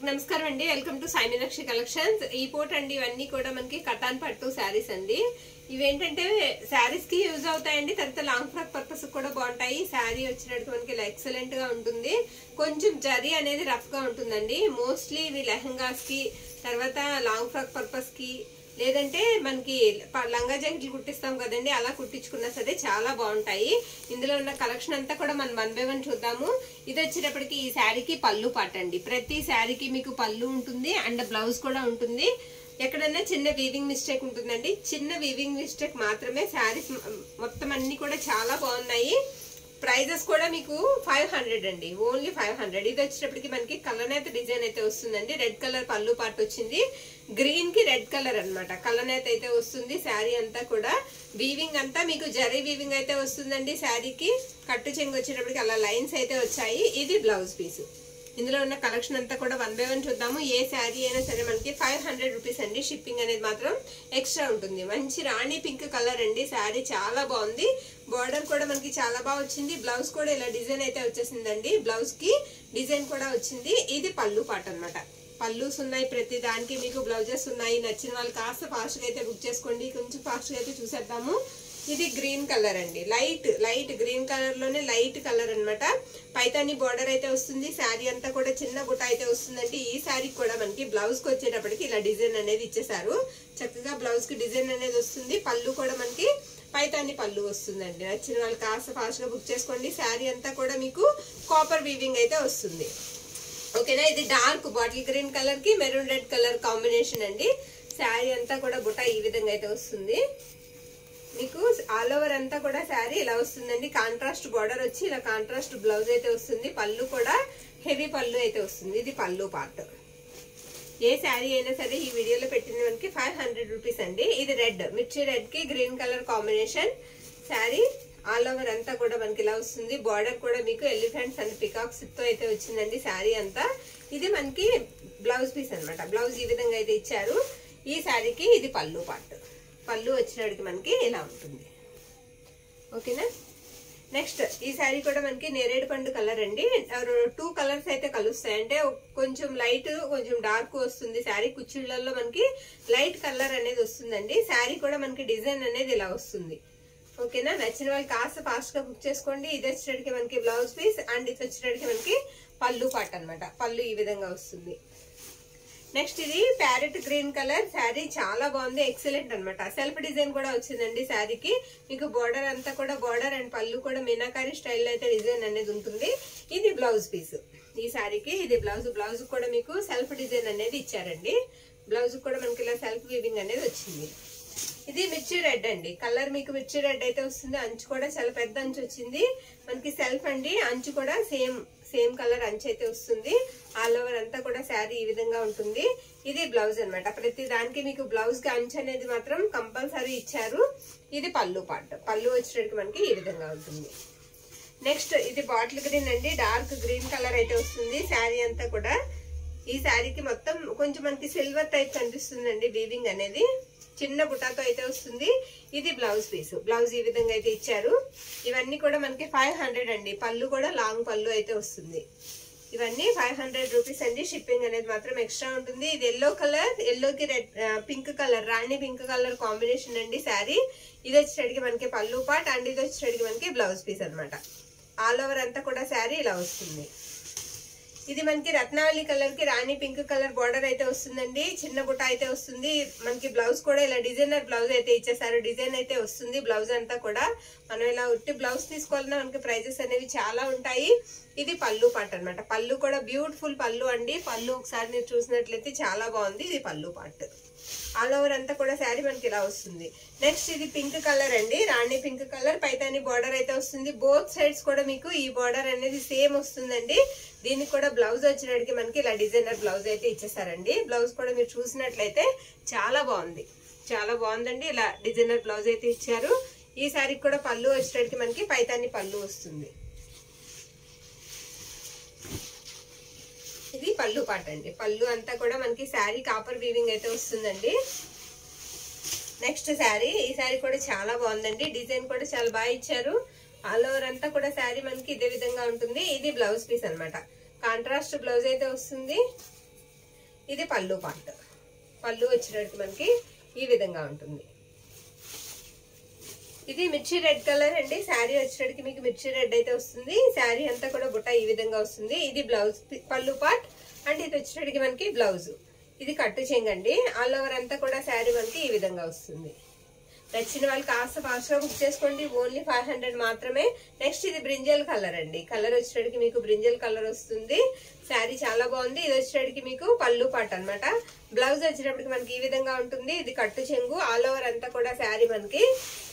నమస్కారం అండి. Welcome to Sai Meenakshi collections. ఈ పూట అండి ఇవన్నీ కూడా మనకి కటాన్ పట్టు శారీస్ అండి. ఇవేంటంటే శారీస్ కి యూజ్ అవుతాయండి, తర్వాత లాంగ్ ఫ్రాక్ పర్పస్ కూడా బాగుంటాయి. శారీ వచ్చినట్టు మనకి ఇలా ఎక్సలెంట్ గా ఉంటుంది. కొంచెం జరీ అనేది రఫ్ గా ఉంటుందండి. మోస్ట్లీ ఇవి లెహంగాస్ కి, తర్వాత లాంగ్ ఫ్రాక్ పర్పస్ కి, లేదంటే మనకి లంగా జాకెట్లు కుట్టిస్తాం కదండి, అలా కుట్టించుకున్నా సరే చాలా బాగుంటాయి. ఇందులో ఉన్న కలెక్షన్ అంతా కూడా మనం 1 by 1 చూద్దాము. ఇది వచ్చేటప్పటికి ఈ శారీకి పళ్ళు పాట అండి. ప్రతి శారీకి మీకు పళ్ళు ఉంటుంది అండ్ బ్లౌజ్ కూడా ఉంటుంది. ఎక్కడన్నా చిన్న వీవింగ్ మిస్టేక్ ఉంటుందండి, చిన్న వీవింగ్ మిస్టేక్ మాత్రమే. శారీస్ మొత్తం అన్ని కూడా చాలా బాగున్నాయి. ప్రైజెస్ కూడా మీకు 500 అండి, ఓన్లీ 500. ఇది వచ్చేటప్పటికి మనకి కలనేత డిజైన్ అయితే వస్తుందండి. రెడ్ కలర్ పళ్ళు పార్ట్ వచ్చింది, గ్రీన్ కి రెడ్ కలర్ అన్నమాట. కలనేత అయితే వస్తుంది. శారీ అంతా కూడా వీవింగ్ అంతా మీకు జరీ వీవింగ్ అయితే వస్తుందండి. శారీకి కట్టు చెంగు వచ్చేటప్పటికి అలా లైన్స్ అయితే వచ్చాయి. ఇది బ్లౌజ్ పీస్. ఇందులో ఉన్న కలెక్షన్ అంతా కూడా 1 by 1 చూద్దాము. ఏ శారీ అయినా సరే మనకి 500 రూపీస్ అండి. షిప్పింగ్ అనేది మాత్రం ఎక్స్ట్రా ఉంటుంది. మంచి రాణి పింక్ కలర్ అండి. శారీ చాలా బాగుంది. బార్డర్ కూడా మనకి చాలా బాగా వచ్చింది. బ్లౌజ్ కూడా ఇలా డిజైన్ అయితే వచ్చేసిందండి. బ్లౌజ్ కి డిజైన్ కూడా వచ్చింది. ఇది పళ్ళు పాట అన్నమాట. పళ్ళుస్ ఉన్నాయి, ప్రతి దానికి మీకు బ్లౌజెస్ ఉన్నాయి. నచ్చిన వాళ్ళు కాస్త ఫాస్ట్ గా అయితే బుక్ చేసుకోండి. కొంచెం ఫాస్ట్ గా అయితే చూసేద్దాము. ఇది గ్రీన్ కలర్ అండి. లైట్ గ్రీన్ కలర్ లోనే లైట్ కలర్ అన్నమాట. పైతాని బార్డర్ అయితే వస్తుంది. శారీ అంతా కూడా చిన్న బుట్ట అయితే వస్తుందండి. ఈ శారీ కూడా మనకి బ్లౌజ్ కి వచ్చేటప్పటికి ఇలా డిజైన్ అనేది ఇచ్చేసారు. చక్కగా బ్లౌజ్ కి డిజైన్ అనేది వస్తుంది. పళ్ళు కూడా మనకి పైతాని పళ్ళు వస్తుందండి. నచ్చిన వాళ్ళు కాస్త ఫాస్ట్ గా బుక్ చేసుకోండి. శారీ అంతా కూడా మీకు కాపర్ వీవింగ్ అయితే వస్తుంది. ఓకేనా. ఇది డార్క్ బాటిల్ గ్రీన్ కలర్ కి మెరూన్ రెడ్ కలర్ కాంబినేషన్ అండి. శారీ అంతా కూడా బుట్ట ఈ విధంగా అయితే వస్తుంది. మీకు ఆల్ ఓవర్ అంతా కూడా శారీ ఇలా వస్తుందండి. కాంట్రాస్ట్ బార్డర్ వచ్చి ఇలా కాంట్రాస్ట్ బ్లౌజ్ అయితే వస్తుంది. పళ్ళు కూడా హెవీ పళ్ళు అయితే వస్తుంది. ఇది పళ్ళు పార్ట్. ఏ శారీ అయినా సరే ఈ వీడియోలో పెట్టిన మనకి 500 రూపీస్ అండి. ఇది రెడ్, మిర్చి రెడ్ కి green colour combination. Sari all over అంతా కూడా మనకి ఇలా వస్తుంది. బార్డర్ కూడా మీకు ఎలిఫెంట్స్ అండ్ పికాక్స్ తో అయితే వచ్చిందండి శారీ అంతా. ఇది మనకి బ్లౌజ్ పీస్ అన్నమాట. బ్లౌజ్ ఈ విధంగా అయితే ఇచ్చారు. ఈ శారీకి ఇది పళ్ళు పార్ట్. పళ్ళు వచ్చినడికి మనకి ఇలా ఉంటుంది. ఓకేనా. నెక్స్ట్ ఈ శారీ కూడా మనకి నేరేడు పండు కలర్ అండి. 2 కలర్స్ అయితే కలుస్తాయి. అంటే కొంచెం లైట్ కొంచెం డార్క్ వస్తుంది. శారీ కుచ్చిళ్లలో మనకి లైట్ కలర్ అనేది వస్తుందండి. శారీ కూడా మనకి డిజైన్ అనేది ఇలా వస్తుంది. ఓకేనా. నచ్చిన వాళ్ళు కాస్త ఫాస్ట్ గా బుక్ చేసుకోండి. ఇది వచ్చేటడికి మనకి బ్లౌజ్ పీస్ అండ్ ఇది వచ్చేటడికి మనకి పళ్ళు పాట అన్నమాట. పళ్ళు ఈ విధంగా వస్తుంది. నెక్స్ట్ ఇది ప్యారెట్ గ్రీన్ కలర్. శారీ చాలా బాగుంది, ఎక్సలెంట్ అన్నమాట. సెల్ఫ్ డిజైన్ కూడా వచ్చిందండి శారీకి. మీకు బార్డర్ అంతా కూడా బార్డర్ అండ్ పళ్ళు కూడా మీనాకారి స్టైల్ అయితే డిజైన్ అనేది ఉంటుంది. ఇది బ్లౌజ్ పీస్. ఈ శారీకి ఇది బ్లౌజ్. బ్లౌజ్ కూడా మీకు సెల్ఫ్ డిజైన్ అనేది ఇచ్చారండి. బ్లౌజ్ కూడా మనకి ఇలా సెల్ఫ్ వీవింగ్ అనేది వచ్చింది. ఇది మిర్చి రెడ్ అండి. కలర్ మీకు మిర్చి రెడ్ అయితే వస్తుంది. అంచు కూడా చాలా పెద్ద అంచు వచ్చింది మనకి. సెల్ఫ్ అండి. అంచు కూడా సేమ్ కలర్ అంచు అయితే వస్తుంది. ఆల్ ఓవర్ అంతా కూడా శారీ ఈ విధంగా ఉంటుంది. ఇది బ్లౌజ్ అన్నమాట. ప్రతి దానికి మీకు బ్లౌజ్ కి అంచు అనేది మాత్రం కంపల్సరీ ఇచ్చారు. ఇది పళ్ళు పార్ట్. పళ్ళు వచ్చేటప్పుడు మనకి ఈ విధంగా ఉంటుంది. నెక్స్ట్ ఇది బాటిల్ గ్రీన్ అండి. డార్క్ గ్రీన్ కలర్ అయితే వస్తుంది శారీ అంతా కూడా. ఈ శారీకి మొత్తం కొంచెం మనకి సిల్వర్ టైప్ కనిపిస్తుందండి వీవింగ్ అనేది. చిన్న బుటాతో అయితే వస్తుంది. ఇది బ్లౌజ్ పీస్. బ్లౌజ్ ఈ విధంగా అయితే ఇచ్చారు. ఇవన్నీ కూడా మనకి 500 అండి. పళ్ళు కూడా లాంగ్ పళ్ళు అయితే వస్తుంది. ఇవన్నీ 500 రూపీస్ అండి. షిప్పింగ్ అనేది మాత్రం ఎక్స్ట్రా ఉంటుంది. ఇది ఎల్లో కలర్, ఎల్లోకి రెడ్ పింక్ కలర్, రాణి పింక్ కలర్ కాంబినేషన్ అండి శారీ. ఇది వచ్చేటికి మనకి పళ్ళు పార్ట్ అండ్ ఇది వచ్చేటికి మనకి బ్లౌజ్ పీస్ అనమాట. ఆల్ ఓవర్ అంతా కూడా శారీ ఇలా వస్తుంది. ఇది మనకి రత్నావళి కలర్ కి రాణి పింక్ కలర్ బార్డర్ అయితే వస్తుందండి. చిన్న బుట్ట అయితే వస్తుంది. మనకి బ్లౌజ్ కూడా ఇలా డిజైనర్ బ్లౌజ్ అయితే ఇచ్చేసారు. డిజైన్ అయితే వస్తుంది బ్లౌజ్ అంతా కూడా. మనం ఇలా ఉట్టి బ్లౌజ్ తీసుకోవాలన్నా మనకి ప్రైజెస్ అనేవి చాలా ఉంటాయి. ఇది పళ్ళు పార్ట్ అన్నమాట. పళ్ళు కూడా బ్యూటిఫుల్ పళ్ళు అండి. పళ్ళు ఒకసారి మీరు చూసినట్లయితే చాలా బాగుంది. ఇది పళ్ళు పార్ట్. ఆల్ ఓవర్ అంతా కూడా శారీ మనకి ఇలా వస్తుంది. నెక్స్ట్ ఇది పింక్ కలర్ అండి. రాణి పింక్ కలర్. పైతాని బార్డర్ అయితే వస్తుంది. బోత్ సైడ్స్ కూడా మీకు ఈ బార్డర్ అనేది సేమ్ వస్తుందండి. దీనికి కూడా బ్లౌజ్ వచ్చినడికి మనకి ఇలా డిజైనర్ బ్లౌజ్ అయితే ఇచ్చేసారండి. బ్లౌజ్ కూడా మీరు చూసినట్లయితే చాలా బాగుంది, చాలా బాగుందండి. ఇలా డిజైనర్ బ్లౌజ్ అయితే ఇచ్చారు. ఈ శారీకి కూడా పళ్ళు వచ్చేటడికి మనకి పైతాని పళ్ళు వస్తుంది. ఇది పళ్ళు పాట అండి. పళ్ళు అంతా కూడా మనకి శారీ కాపర్ వీవింగ్ అయితే వస్తుందండి. నెక్స్ట్ శారీ. ఈ శారీ కూడా చాలా బాగుందండి. డిజైన్ కూడా చాలా బాగా ఇచ్చారు. ఆల్ ఓవర్ అంతా కూడా శారీ మనకి ఇదే విధంగా ఉంటుంది. ఇది బ్లౌజ్ పీస్ అన్నమాట. కాంట్రాస్ట్ బ్లౌజ్ అయితే వస్తుంది. ఇది పళ్ళు పార్ట్. పళ్ళు వచ్చినట్టు మనకి ఈ విధంగా ఉంటుంది. ఇది మిర్చి రెడ్ కలర్ అండి. శారీ వచ్చేటికి మీకు మిర్చి రెడ్ అయితే వస్తుంది. శారీ అంతా కూడా బుట్ట ఈ విధంగా వస్తుంది. ఇది బ్లౌజ్ పళ్ళు పార్ట్ అండ్ ఇది వచ్చేటికి మనకి బ్లౌజ్. ఇది కట్టు చెంగండి. ఆల్ ఓవర్ అంతా కూడా శారీ మనకి ఈ విధంగా వస్తుంది. నచ్చిన వాళ్ళు కాస్త ఫాస్ట్ గా బుక్ చేసుకోండి. ఓన్లీ 500 మాత్రమే. నెక్స్ట్ ఇది బ్రింజల్ కలర్ అండి. కలర్ వచ్చేటికి మీకు బ్రింజల్ కలర్ వస్తుంది. శారీ చాలా బాగుంది. ఇది వచ్చేటికి మీకు పళ్ళు పార్ట్ అన్నమాట. బ్లౌజ్ వచ్చేటప్పటికి మనకి ఈ విధంగా ఉంటుంది. ఇది కట్టు చెంగు. ఆల్ ఓవర్ అంతా కూడా శారీ మనకి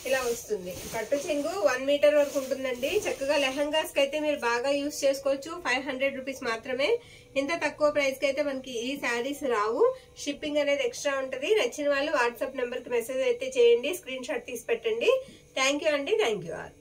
ఇలా వస్తుంది. కట్టు చెంగు 1 మీటర్ వరకు ఉంటుందండి. చక్కగా లెహంగాస్ కి అయితే మీరు బాగా యూజ్ చేసుకోవచ్చు. 500 రూపీస్ మాత్రమే. ఇంత తక్కువ ప్రైస్ కి అయితే మనకి ఈ శారీస్ రావు. షిప్పింగ్ అనేది ఎక్స్ట్రా ఉంటది. నచ్చిన వాళ్ళు వాట్సాప్ నెంబర్ కి మెసేజ్ అయితే చేయండి. స్క్రీన్ షాట్ తీసి పెట్టండి. థ్యాంక్ యూ అండి. Thank you all.